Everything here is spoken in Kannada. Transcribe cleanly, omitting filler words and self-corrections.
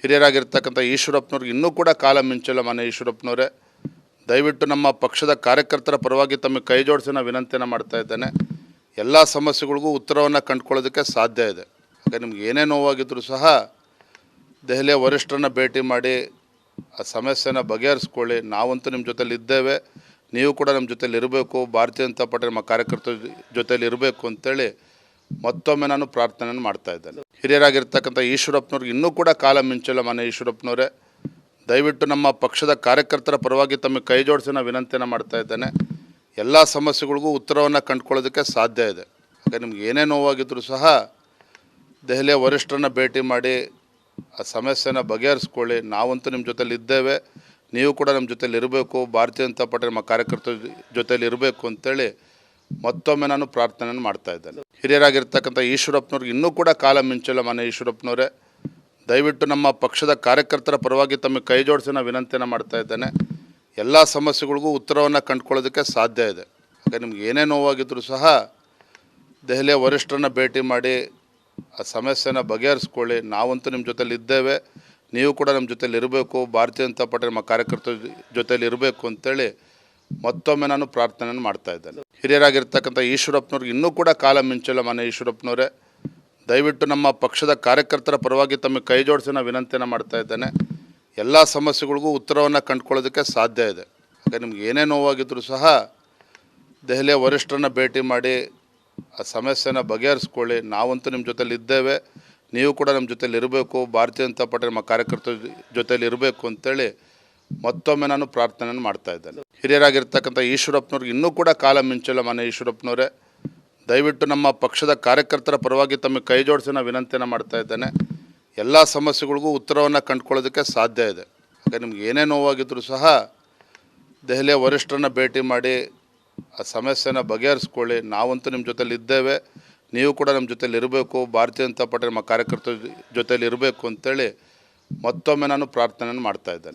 ಹಿರಿಯರಾಗಿರ್ತಕ್ಕಂಥ ಈಶ್ವರಪ್ಪನವ್ರಿಗೆ ಇನ್ನೂ ಕೂಡ ಕಾಲ ಮಿಂಚಿಲ್ಲ. ಮನೆ ಈಶ್ವರಪ್ಪನವರೇ, ದಯವಿಟ್ಟು ನಮ್ಮ ಪಕ್ಷದ ಕಾರ್ಯಕರ್ತರ ಪರವಾಗಿ ತಮಗೆ ಕೈ ಜೋಡಿಸಿ ನಾನು ವಿನಂತಿಯನ್ನು ಮಾಡ್ತಾ ಇದ್ದೇನೆ. ಎಲ್ಲ ಸಮಸ್ಯೆಗಳಿಗೂ ಉತ್ತರವನ್ನು ಕಂಡುಕೊಳ್ಳೋದಕ್ಕೆ ಸಾಧ್ಯ ಇದೆ. ಹಾಗೆ ನಿಮ್ಗೆ ಏನೇ ನೋವಾಗಿದ್ದರೂ ಸಹ ದೆಹಲಿಯ ವರಿಷ್ಠರನ್ನ ಭೇಟಿ ಮಾಡಿ ಆ ಸಮಸ್ಯೆನ ಬಗೆಹರಿಸ್ಕೊಳ್ಳಿ. ನಾವಂತೂ ನಿಮ್ಮ ಜೊತೆಲಿ ಇದ್ದೇವೆ, ನೀವು ಕೂಡ ನಮ್ಮ ಜೊತೆಲಿ ಇರಬೇಕು, ಭಾರತೀಯ ಜನತಾ ಪಾರ್ಟಿ ನಮ್ಮ ಕಾರ್ಯಕರ್ತರ ಜೊತೆಲಿ ಇರಬೇಕು ಅಂತೇಳಿ ಮತ್ತೊಮ್ಮೆ ನಾನು ಪ್ರಾರ್ಥನೆಯನ್ನು ಮಾಡ್ತಾ ಇದ್ದೇನೆ. ಹಿರಿಯರಾಗಿರ್ತಕ್ಕಂಥ ಈಶ್ವರಪ್ಪನವ್ರಿಗೆ ಇನ್ನೂ ಕೂಡ ಕಾಲ ಮಿಂಚಿಲ್ಲ. ಮನೆ ಈಶ್ವರಪ್ಪನವರೇ, ದಯವಿಟ್ಟು ನಮ್ಮ ಪಕ್ಷದ ಕಾರ್ಯಕರ್ತರ ಪರವಾಗಿ ತಮಗೆ ಕೈ ಜೋಡಿಸಿ ನಾನು ವಿನಂತಿಯನ್ನು ಮಾಡ್ತಾ ಇದ್ದೇನೆ. ಎಲ್ಲ ಸಮಸ್ಯೆಗಳಿಗೂ ಉತ್ತರವನ್ನು ಕಂಡುಕೊಳ್ಳೋದಕ್ಕೆ ಸಾಧ್ಯ ಇದೆ. ಹಾಗೆ ನಿಮ್ಗೆ ಏನೇ ನೋವಾಗಿದ್ದರೂ ಸಹ ದೆಹಲಿಯ ವರಿಷ್ಠರನ್ನ ಭೇಟಿ ಮಾಡಿ ಆ ಸಮಸ್ಯೆನ ಬಗೆಹರಿಸ್ಕೊಳ್ಳಿ. ನಾವಂತೂ ನಿಮ್ಮ ಜೊತೆಲಿ ಇದ್ದೇವೆ, ನೀವು ಕೂಡ ನಮ್ಮ ಜೊತೆಲಿ ಇರಬೇಕು, ಭಾರತೀಯ ಜನತಾ ಪಾರ್ಟಿ ನಮ್ಮ ಕಾರ್ಯಕರ್ತರ ಜೊತೆಲಿ ಇರಬೇಕು ಅಂತೇಳಿ ಮತ್ತೊಮ್ಮೆ ನಾನು ಪ್ರಾರ್ಥನೆಯನ್ನು ಮಾಡ್ತಾ ಇದ್ದೇನೆ. ಹಿರಿಯರಾಗಿರ್ತಕ್ಕಂಥ ಈಶ್ವರಪ್ಪನವ್ರಿಗೆ ಇನ್ನೂ ಕೂಡ ಕಾಲ ಮಿಂಚಿಲ್ಲ. ಮನೆ ಈಶ್ವರಪ್ಪನವರೇ, ದಯವಿಟ್ಟು ನಮ್ಮ ಪಕ್ಷದ ಕಾರ್ಯಕರ್ತರ ಪರವಾಗಿ ತಮಗೆ ಕೈ ಜೋಡಿಸಿ ನಾನು ವಿನಂತಿಯನ್ನು ಮಾಡ್ತಾ ಇದ್ದೇನೆ. ಎಲ್ಲ ಸಮಸ್ಯೆಗಳಿಗೂ ಉತ್ತರವನ್ನು ಕಂಡುಕೊಳ್ಳೋದಕ್ಕೆ ಸಾಧ್ಯ ಇದೆ. ಹಾಗೆ ನಿಮ್ಗೆ ಏನೇ ನೋವಾಗಿದ್ದರೂ ಸಹ ದೆಹಲಿಯ ವರಿಷ್ಠರನ್ನ ಭೇಟಿ ಮಾಡಿ ಆ ಸಮಸ್ಯೆನ ಬಗೆಹರಿಸ್ಕೊಳ್ಳಿ. ನಾವಂತೂ ನಿಮ್ಮ ಜೊತೆಲಿ ಇದ್ದೇವೆ, ನೀವು ಕೂಡ ನಮ್ಮ ಜೊತೆಲಿ ಇರಬೇಕು, ಭಾರತೀಯ ಜನತಾ ಪಾರ್ಟಿ ನಮ್ಮ ಕಾರ್ಯಕರ್ತರ ಜೊತೆಲಿ ಇರಬೇಕು ಅಂತೇಳಿ ಮತ್ತೊಮ್ಮೆ ನಾನು ಪ್ರಾರ್ಥನೆಯನ್ನು ಮಾಡ್ತಾ ಇದ್ದೇನೆ. ಹಿರಿಯರಾಗಿರ್ತಕ್ಕಂಥ ಈಶ್ವರಪ್ಪನವ್ರಿಗೆ ಇನ್ನೂ ಕೂಡ ಕಾಲ ಮಿಂಚಿಲ್ಲ. ಮನೆ ಈಶ್ವರಪ್ಪನವರೇ, ದಯವಿಟ್ಟು ನಮ್ಮ ಪಕ್ಷದ ಕಾರ್ಯಕರ್ತರ ಪರವಾಗಿ ತಮಗೆ ಕೈ ಜೋಡಿಸಿ ನಾನು ವಿನಂತಿಯನ್ನು ಮಾಡ್ತಾ ಇದ್ದೇನೆ. ಎಲ್ಲ ಸಮಸ್ಯೆಗಳಿಗೂ ಉತ್ತರವನ್ನು ಕಂಡುಕೊಳ್ಳೋದಕ್ಕೆ ಸಾಧ್ಯ ಇದೆ. ಹಾಗೆ ನಿಮ್ಗೆ ಏನೇ ನೋವಾಗಿದ್ದರೂ ಸಹ ದೆಹಲಿಯ ವರಿಷ್ಠರನ್ನ ಭೇಟಿ ಮಾಡಿ ಆ ಸಮಸ್ಯೆನ ಬಗೆಹರಿಸ್ಕೊಳ್ಳಿ. ನಾವಂತೂ ನಿಮ್ಮ ಜೊತೆಲಿ ಇದ್ದೇವೆ, ನೀವು ಕೂಡ ನಮ್ಮ ಜೊತೆಲಿ ಇರಬೇಕು, ಭಾರತೀಯ ಜನತಾ ಪಾರ್ಟಿ ನಮ್ಮ ಕಾರ್ಯಕರ್ತರ ಜೊತೆಲಿ ಇರಬೇಕು ಅಂತೇಳಿ ಮತ್ತೊಮ್ಮೆ ನಾನು ಪ್ರಾರ್ಥನೆಯನ್ನು ಮಾಡ್ತಾ ಇದ್ದೇನೆ. ಹಿರಿಯರಾಗಿರ್ತಕ್ಕಂಥ ಈಶ್ವರಪ್ಪನವ್ರಿಗೆ ಇನ್ನೂ ಕೂಡ ಕಾಲ ಮಿಂಚಿಲ್ಲ. ಮನೆ ಈಶ್ವರಪ್ಪನವರೇ, ದಯವಿಟ್ಟು ನಮ್ಮ ಪಕ್ಷದ ಕಾರ್ಯಕರ್ತರ ಪರವಾಗಿ ತಮಗೆ ಕೈ ಜೋಡಿಸಿ ನಾನು ವಿನಂತಿಯನ್ನು ಮಾಡ್ತಾ ಇದ್ದೇನೆ. ಎಲ್ಲ ಸಮಸ್ಯೆಗಳಿಗೂ ಉತ್ತರವನ್ನು ಕಂಡುಕೊಳ್ಳೋದಕ್ಕೆ ಸಾಧ್ಯ ಇದೆ. ಹಾಗೆ ನಿಮ್ಗೆ ಏನೇ ನೋವಾಗಿದ್ದರೂ ಸಹ ದೆಹಲಿಯ ವರಿಷ್ಠರನ್ನ ಭೇಟಿ ಮಾಡಿ ಆ ಸಮಸ್ಯೆನ ಬಗೆಹರಿಸ್ಕೊಳ್ಳಿ. ನಾವಂತೂ ನಿಮ್ಮ ಜೊತೆಲಿ ಇದ್ದೇವೆ, ನೀವು ಕೂಡ ನಮ್ಮ ಜೊತೆಲಿ ಇರಬೇಕು, ಭಾರತೀಯ ಜನತಾ ಪಾರ್ಟಿ ನಮ್ಮ ಕಾರ್ಯಕರ್ತರ ಜೊತೆಲಿ ಇರಬೇಕು ಅಂತೇಳಿ ಮತ್ತೊಮ್ಮೆ ನಾನು ಪ್ರಾರ್ಥನೆಯನ್ನು ಮಾಡ್ತಾ ಇದ್ದೇನೆ.